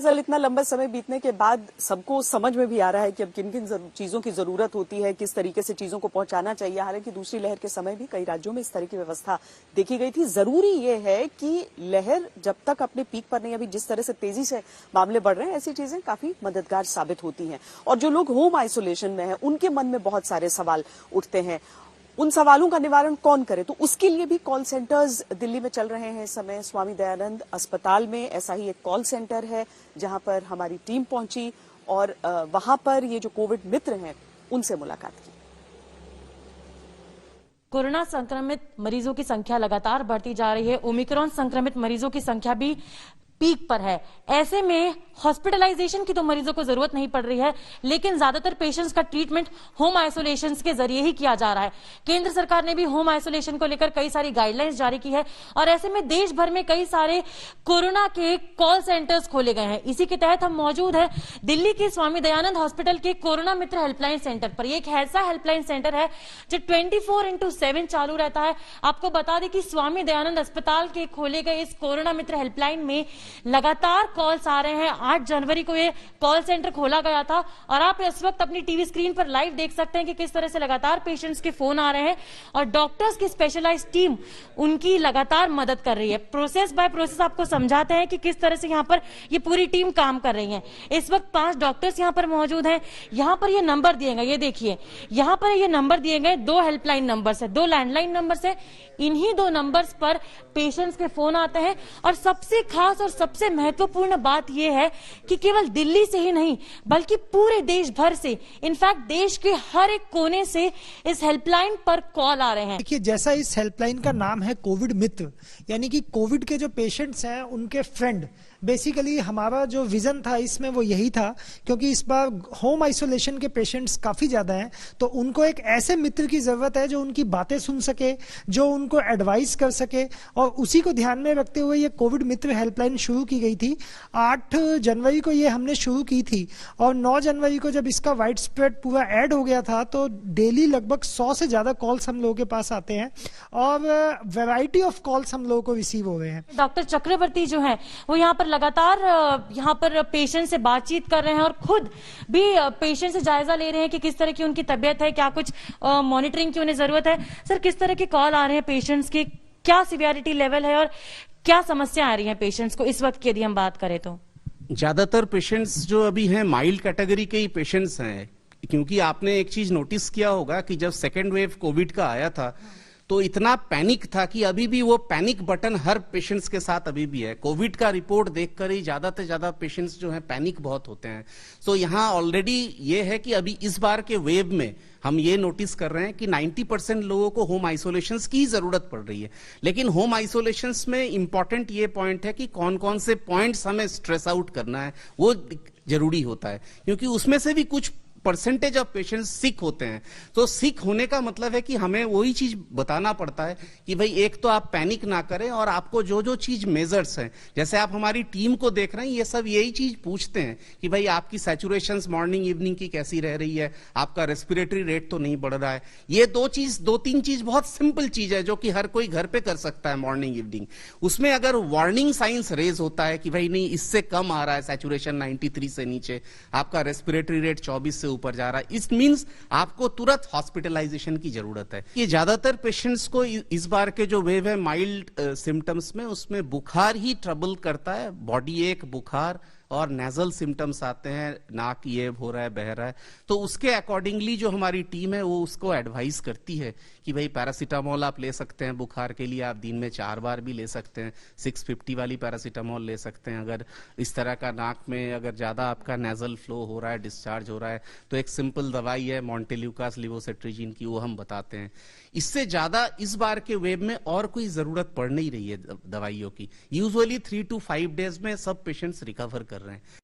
दरअसल इतना लंबा समय बीतने के बाद सबको समझ में भी आ रहा है कि अब किन किन चीजों की जरूरत होती है, किस तरीके से चीजों को पहुंचाना चाहिए। हालांकि दूसरी लहर के समय भी कई राज्यों में इस तरह की व्यवस्था देखी गई थी। जरूरी ये है कि लहर जब तक अपने पीक पर नहीं, अभी जिस तरह से तेजी से मामले बढ़ रहे हैं, ऐसी चीजें काफी मददगार साबित होती हैं। और जो लोग होम आइसोलेशन में हैं, उनके मन में बहुत सारे सवाल उठते हैं। उन सवालों का निवारण कौन करे, तो उसके लिए भी कॉल सेंटर्स दिल्ली में चल रहे हैं इस समय। स्वामी दयानंद अस्पताल में ऐसा ही एक कॉल सेंटर है जहां पर हमारी टीम पहुंची और वहां पर ये जो कोविड मित्र हैं उनसे मुलाकात की। कोरोना संक्रमित मरीजों की संख्या लगातार बढ़ती जा रही है। ओमिक्रॉन संक्रमित मरीजों की संख्या भी पीक पर है। ऐसे में हॉस्पिटलाइजेशन की तो मरीजों को जरूरत नहीं पड़ रही है, लेकिन ज्यादातर पेशेंट्स का ट्रीटमेंट होम आइसोलेशन के जरिए ही किया जा रहा है। केंद्र सरकार ने भी होम आइसोलेशन को लेकर कई सारी गाइडलाइंस जारी की है और ऐसे में देश भर में कई सारे कोरोना के कॉल सेंटर्स खोले गए हैं। इसी के तहत हम मौजूद है दिल्ली के स्वामी दयानंद हॉस्पिटल के कोरोना मित्र हेल्पलाइन सेंटर पर। एक ऐसा हेल्पलाइन सेंटर है जो 24/7 चालू रहता है। आपको बता दें कि स्वामी दयानंद अस्पताल के खोले गए इस कोरोना मित्र हेल्पलाइन में लगातार कॉल्स आ रहे हैं। 8 जनवरी को ये कॉल सेंटर खोला गया था और आप इस वक्त अपनी टीवी स्क्रीन पर लाइव देख सकते हैं कि किस तरह से लगातार पेशेंट्स के फोन आ रहे हैं और डॉक्टर्स की स्पेशलाइज्ड टीम उनकी लगातार मदद कर रही है। प्रोसेस बाय प्रोसेस आपको समझाते हैं कि किस तरह से यहाँ पर ये पूरी टीम काम कर रही है। इस वक्त 5 डॉक्टर्स यहाँ पर मौजूद हैं। यहाँ पर ये नंबर दिए गए, ये देखिए यहाँ पर ये नंबर दिए गए 2 हेल्पलाइन नंबर है, 2 लैंडलाइन नंबर है। इन्हीं 2 नंबर्स पर पेशेंट्स के फोन आते हैं और सबसे खास और सबसे महत्वपूर्ण बात यह है कि केवल दिल्ली से ही नहीं बल्कि पूरे देश भर से, इनफैक्ट देश के हर एक कोने से इस हेल्पलाइन पर कॉल आ रहे हैं। देखिए, जैसा इस हेल्पलाइन का नाम है कोविड मित्र, यानी कि कोविड के जो पेशेंट्स हैं उनके फ्रेंड। बेसिकली हमारा जो विजन था इसमें वो यही था, क्योंकि इस बार होम आइसोलेशन के पेशेंट्स काफी ज्यादा हैं, तो उनको एक ऐसे मित्र की जरूरत है जो उनकी बातें सुन सके, जो उनको एडवाइस कर सके। और उसी को ध्यान में रखते हुए ये कोविड मित्र हेल्पलाइन शुरू की गई थी। 8 जनवरी को ये हमने शुरू की थी और 9 जनवरी को जब इसका वाइड स्प्रेड पूरा ऐड हो गया था तो डेली लगभग 100 से ज्यादा कॉल्स हम लोगों के पास आते हैं और वेराइटी ऑफ कॉल्स हम लोगों को रिसीव हो रहे हैं। डॉक्टर चक्रवर्ती जो है वो यहाँ पर लगातार यहाँ पर पेशेंट से बातचीत कर रहे हैं और खुद भी पेशेंट से जायजा ले रहे हैं कि किस तरह की उनकी तबीयत है, क्या कुछ मॉनिटरिंग की उन्हें जरूरत है। सर, किस तरह के कॉल आ रहे हैं पेशेंट्स की, क्या सीवियरिटी लेवल है और क्या समस्या आ रही है पेशेंट्स को इस वक्त की यदि हम बात करें तो? ज्यादातर पेशेंट्स जो अभी हैं माइल्ड कैटेगरी के ही पेशेंट्स हैं, क्योंकि आपने एक चीज नोटिस किया होगा कि जब सेकेंड वेव कोविड का आया था तो इतना पैनिक था कि अभी भी वो पैनिक बटन हर पेशेंट्स के साथ अभी भी है। कोविड का रिपोर्ट देखकर ही ज्यादा से ज्यादा पेशेंट्स जो हैं पैनिक बहुत होते हैं। तो यहाँ ऑलरेडी ये है कि अभी इस बार के वेव में हम ये नोटिस कर रहे हैं कि 90% लोगों को होम आइसोलेशंस की जरूरत पड़ रही है। लेकिन होम आइसोलेशंस में इंपॉर्टेंट ये पॉइंट है कि कौन कौन से पॉइंट्स हमें स्ट्रेस आउट करना है वो जरूरी होता है, क्योंकि उसमें से भी कुछ परसेंटेज ऑफ पेशेंट्स सिक होते हैं। तो सिक होने का मतलब है कि हमें वही चीज बताना पड़ता है कि भाई एक तो आप पैनिक ना करें और आपको जो जो चीज मेजर्स हैं, जैसे आप हमारी टीम को देख रहे हैं, ये सब यही चीज पूछते हैं कि भाई आपकी सैचुरेशन मॉर्निंग इवनिंग की कैसी रह रही है, आपका रेस्पिरेटरी रेट तो नहीं बढ़ रहा है। ये 2-3 चीज बहुत सिंपल चीज है जो कि हर कोई घर पे कर सकता है मॉर्निंग इवनिंग। उसमें अगर वार्निंग साइंस रेज होता है कि भाई नहीं इससे कम आ रहा है, सैचुरेशन 93 से नीचे, आपका रेस्पिरेटरी रेट 24 से ऊपर जा रहा है, इस मींस आपको तुरंत हॉस्पिटलाइजेशन की जरूरत है। ये ज्यादातर पेशेंट्स को इस बार के जो वेव है माइल्ड सिम्टम्स में, उसमें बुखार ही ट्रबल करता है, बॉडी एक, बुखार और नेजल सिम्टम्स आते हैं, नाक ये हो रहा है, बह रहा है। तो उसके अकॉर्डिंगली जो हमारी टीम है वो उसको एडवाइस करती है कि भाई पैरासीटामोल आप ले सकते हैं बुखार के लिए, आप दिन में 4 बार भी ले सकते हैं, 650 वाली पैरासीटामोल ले सकते हैं। अगर इस तरह का नाक में अगर ज्यादा आपका नेजल फ्लो हो रहा है, डिस्चार्ज हो रहा है, तो एक सिंपल दवाई है मॉन्टेल्यूकास लिवोसेट्रिजिन की, वो हम बताते हैं। इससे ज्यादा इस बार के वेव में और कोई जरूरत पड़ नहीं रही है दवाइयों की। यूजुअली 3 to 5 डेज में सब पेशेंट्स रिकवर कर रहे हैं।